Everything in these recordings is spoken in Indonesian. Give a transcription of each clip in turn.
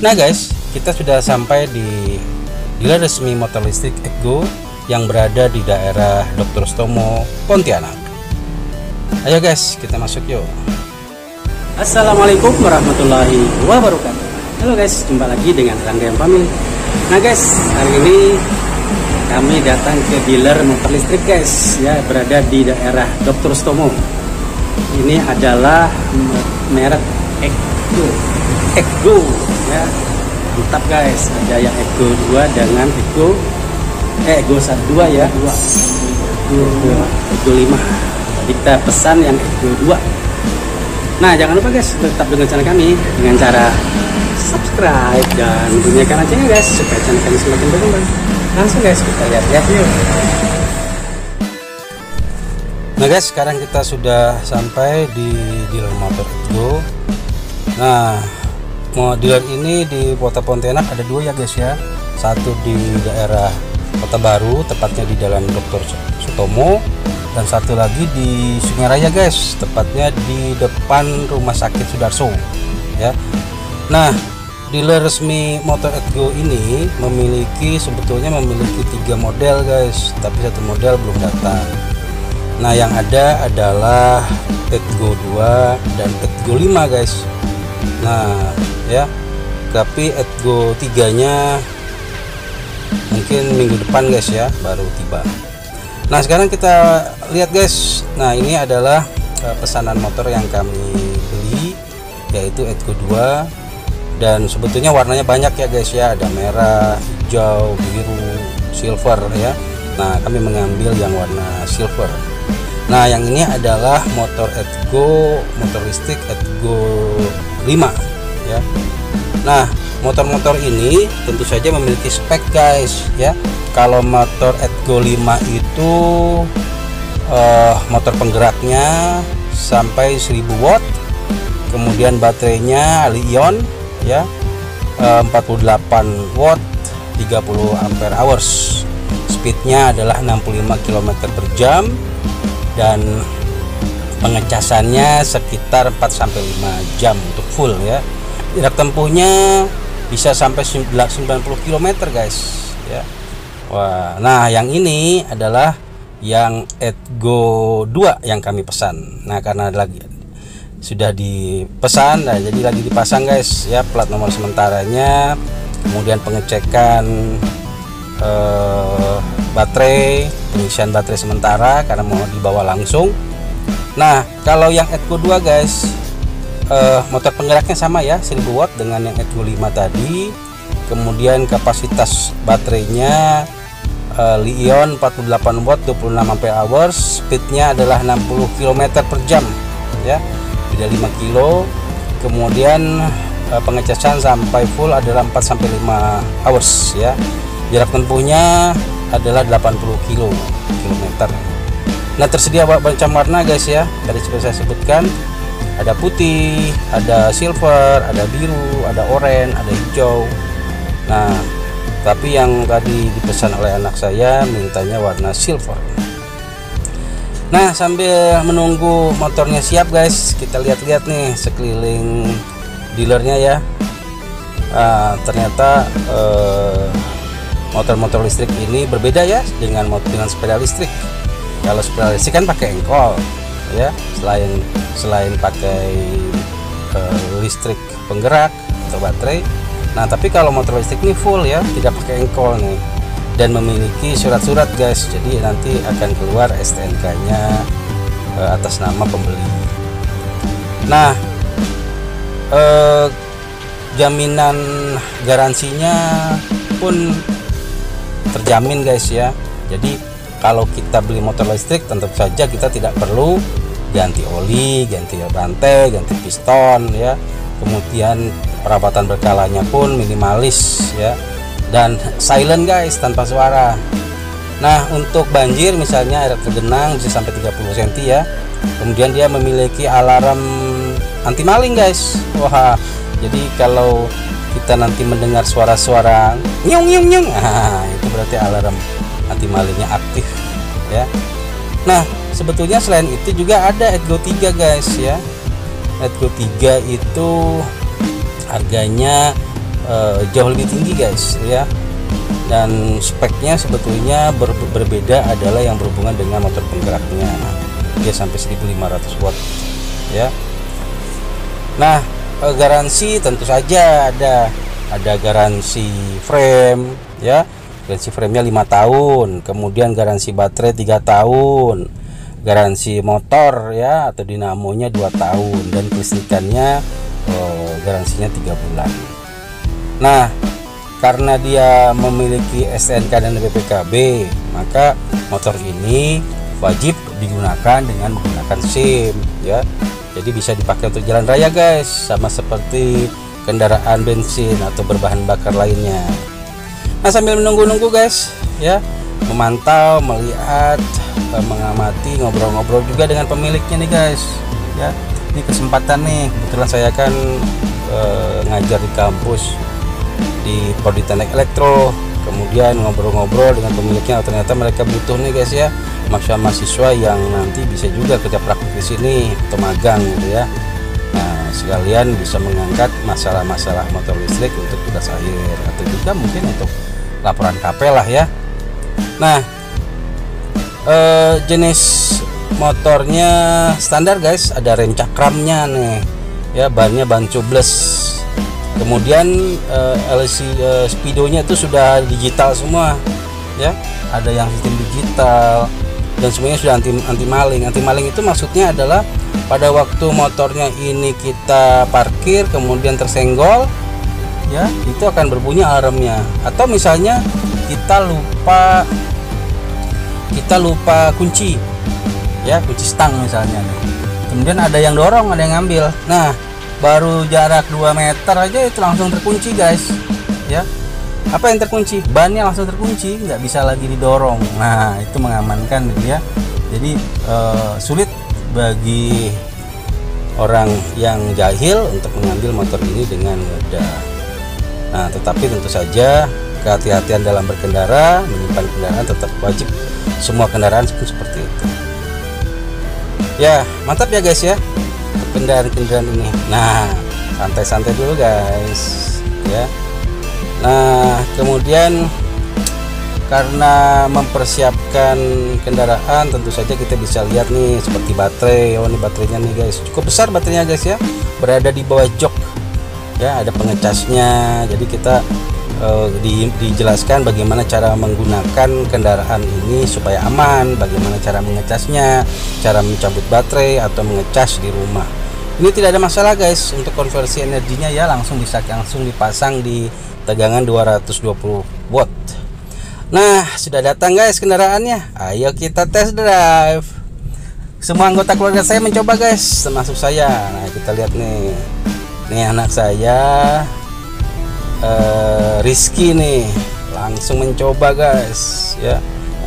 Nah guys, kita sudah sampai di dealer resmi motor listrik Ekgo yang berada di daerah Dr. Sutomo, Pontianak. Ayo guys, kita masuk yuk. Assalamualaikum warahmatullahi wabarakatuh. Halo guys, jumpa lagi dengan Rangga Family. Nah guys, hari ini kami datang ke dealer motor listrik guys, ya, berada di daerah Dr. Sutomo. Ini adalah merek Ekgo, ya, mantap guys. Ada yang Ekgo 2 dengan Ekgo 2 ya, Ekgo 5. Kita pesan yang Ekgo 2. Nah, jangan lupa guys, tetap dengan channel kami dengan cara subscribe dan bunyikan loncengnya guys, supaya channel kami semakin berkembang. Langsung guys, kita lihat ya. Nah guys, sekarang kita sudah sampai di dealer motor Ekgo. Nah, dealer ini di Kota Pontianak ada 2 ya guys ya. Satu di daerah Kota Baru, tepatnya di Jalan Dr. Sutomo, dan satu lagi di Sungai Raya guys, tepatnya di depan Rumah Sakit Sudarso ya. Nah, dealer resmi motor Ekgo ini sebetulnya memiliki 3 model guys, tapi 1 model belum datang. Nah, yang ada adalah Ekgo 2 dan Ekgo 5 guys. Nah ya, tapi Ekgo 3 nya mungkin minggu depan guys ya, baru tiba. Nah, sekarang kita lihat guys. Nah, ini adalah pesanan motor yang kami beli, yaitu Ekgo 2, dan sebetulnya warnanya banyak ya guys ya, ada merah, hijau, biru, silver ya. Nah, kami mengambil yang warna silver. Nah, yang ini adalah motor Ekgo, motor listrik Ekgo 5 ya. Nah, motor-motor ini tentu saja memiliki spek guys ya. Kalau motor Ekgo 5 itu motor penggeraknya sampai 1000 watt, kemudian baterainya Li-ion ya, 48 watt, 30 ampere hours. Speednya adalah 65 km per jam, dan pengecasannya sekitar 4-5 jam untuk full ya. Jarak tempuhnya bisa sampai 90 km guys ya. Wah, nah yang ini adalah yang Ekgo 2 yang kami pesan. Nah, karena lagi sudah dipesan, nah jadi lagi dipasang guys ya, plat nomor sementaranya, kemudian pengecekan baterai, pengisian baterai sementara karena mau dibawa langsung. Nah, kalau yang Ekgo 2 guys, motor penggeraknya sama ya, 1000 watt dengan yang Ekgo 5 tadi. Kemudian kapasitas baterainya Li-ion 48 watt, 26 ampere hours. Speednya adalah 60 km per jam ya, beda 5 kilo. Kemudian pengecasan sampai full adalah 4-5 hours ya. Jarak tempuhnya adalah 80 km. Nah, tersedia macam warna guys ya. Tadi seperti saya sebutkan, ada putih, ada silver, ada biru, ada oranye, ada hijau. Nah, tapi yang tadi dipesan oleh anak saya mintanya warna silver. Nah, sambil menunggu motornya siap guys, kita lihat-lihat nih sekeliling dealernya ya. Ternyata motor-motor listrik ini berbeda ya dengan sepeda listrik. Kalau sepeda listrik kan pakai engkol ya, selain pakai listrik penggerak atau baterai. Nah, tapi kalau motor listrik ini full ya, tidak pakai engkol nih, dan memiliki surat-surat guys. Jadi nanti akan keluar STNK-nya atas nama pembeli. Nah, jaminan garansinya pun terjamin guys ya. Jadi kalau kita beli motor listrik, tentu saja kita tidak perlu ganti oli, ganti rantai, ganti piston ya. Kemudian perawatan berkalanya pun minimalis ya, dan silent guys, tanpa suara. Nah, untuk banjir misalnya air tergenang bisa sampai 30 cm ya. Kemudian dia memiliki alarm anti maling guys. Wah, jadi kalau kita nanti mendengar suara-suara nyung nyung nyung, itu berarti alarm anti malingnya aktif ya. Nah, sebetulnya selain itu juga ada Ekgo 3 guys ya. Ekgo 3 itu harganya jauh lebih tinggi guys ya. Dan speknya sebetulnya berbeda adalah yang berhubungan dengan motor penggeraknya, dia sampai 1500 watt ya. Nah, garansi tentu saja ada garansi frame ya, garansi framenya 5 tahun, kemudian garansi baterai 3 tahun, garansi motor ya atau dinamonya 2 tahun, dan kelistrikannya garansinya 3 bulan. Nah, karena dia memiliki STNK dan BPKB, maka motor ini wajib digunakan dengan menggunakan SIM ya. Jadi bisa dipakai untuk jalan raya guys, sama seperti kendaraan bensin atau berbahan bakar lainnya. Nah, sambil menunggu-nunggu guys ya, memantau, melihat, mengamati, ngobrol-ngobrol juga dengan pemiliknya nih guys ya. Ini kesempatan nih, kebetulan saya kan ngajar di kampus di Politeknik Elektro, kemudian ngobrol-ngobrol dengan pemiliknya. Ternyata mereka butuh nih guys ya, mahasiswa yang nanti bisa juga kerja praktik di sini atau magang gitu ya. Nah, sekalian bisa mengangkat masalah-masalah motor listrik untuk tugas akhir atau juga mungkin untuk laporan KP lah ya. Nah, jenis motornya standar guys, ada rem cakramnya nih ya, bannya ban tubeless. Kemudian speedonya itu sudah digital semua ya, ada yang sistem digital dan semuanya sudah anti maling. Anti maling itu maksudnya adalah pada waktu motornya ini kita parkir kemudian tersenggol ya, itu akan berbunyi alarmnya. Atau misalnya kita lupa kunci ya, kunci stang misalnya nih, kemudian ada yang dorong, ada yang ngambil, nah baru jarak 2 meter aja itu langsung terkunci guys ya. Apa yang terkunci? Bannya langsung terkunci, nggak bisa lagi didorong. Nah, itu mengamankan dia. Jadi sulit bagi orang yang jahil untuk mengambil motor ini dengan mudah. Nah, tetapi tentu saja kehati-hatian dalam berkendara, menyimpan kendaraan tetap wajib. Semua kendaraan pun seperti itu ya. Mantap ya guys ya, kendaraan ini. Nah, santai-santai dulu guys ya. Nah, kemudian karena mempersiapkan kendaraan, tentu saja kita bisa lihat nih seperti baterai. Oh, ini baterainya nih guys, cukup besar baterainya guys ya, berada di bawah jok ya, ada pengecasnya. Jadi kita dijelaskan bagaimana cara menggunakan kendaraan ini supaya aman, bagaimana cara mengecasnya, cara mencabut baterai atau mengecas di rumah. Ini tidak ada masalah guys untuk konversi energinya ya, langsung dipasang di tegangan 220 watt. Nah, sudah datang guys kendaraannya. Ayo kita test drive. Semua anggota keluarga saya mencoba guys, termasuk saya. Nah, kita lihat nih. Nih anak saya Rizky nih langsung mencoba guys ya.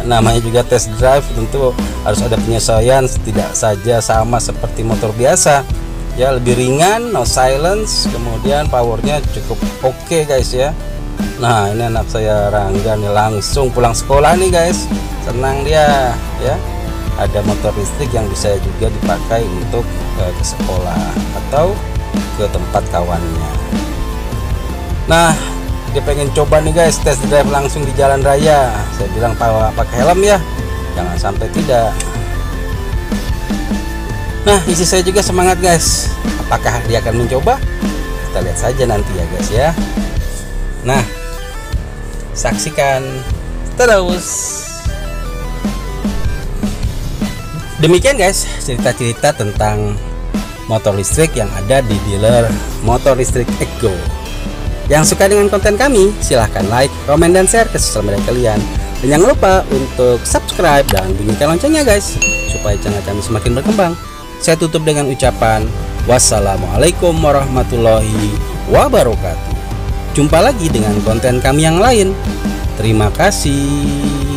Namanya juga test drive, tentu harus ada penyesuaian, tidak saja sama seperti motor biasa ya, lebih ringan, no silence, kemudian powernya cukup oke guys ya. Nah, ini anak saya Rangga nih langsung pulang sekolah nih guys, senang dia ya, ada motor listrik yang bisa juga dipakai untuk ke sekolah atau ke tempat kawannya. Nah, dia pengen coba nih guys test drive langsung di jalan raya. Saya bilang pakai helm ya, jangan sampai tidak. Nah, isi saya juga semangat guys. Apakah dia akan mencoba? Kita lihat saja nanti ya guys ya. Nah, saksikan terus. Demikian guys cerita-cerita tentang motor listrik yang ada di dealer motor listrik Ego. Yang suka dengan konten kami, silahkan like, komen, dan share ke sosial media kalian. Dan jangan lupa untuk subscribe dan bunyikan loncengnya guys, supaya channel kami semakin berkembang. Saya tutup dengan ucapan wassalamualaikum warahmatullahi wabarakatuh. Jumpa lagi dengan konten kami yang lain. Terima kasih.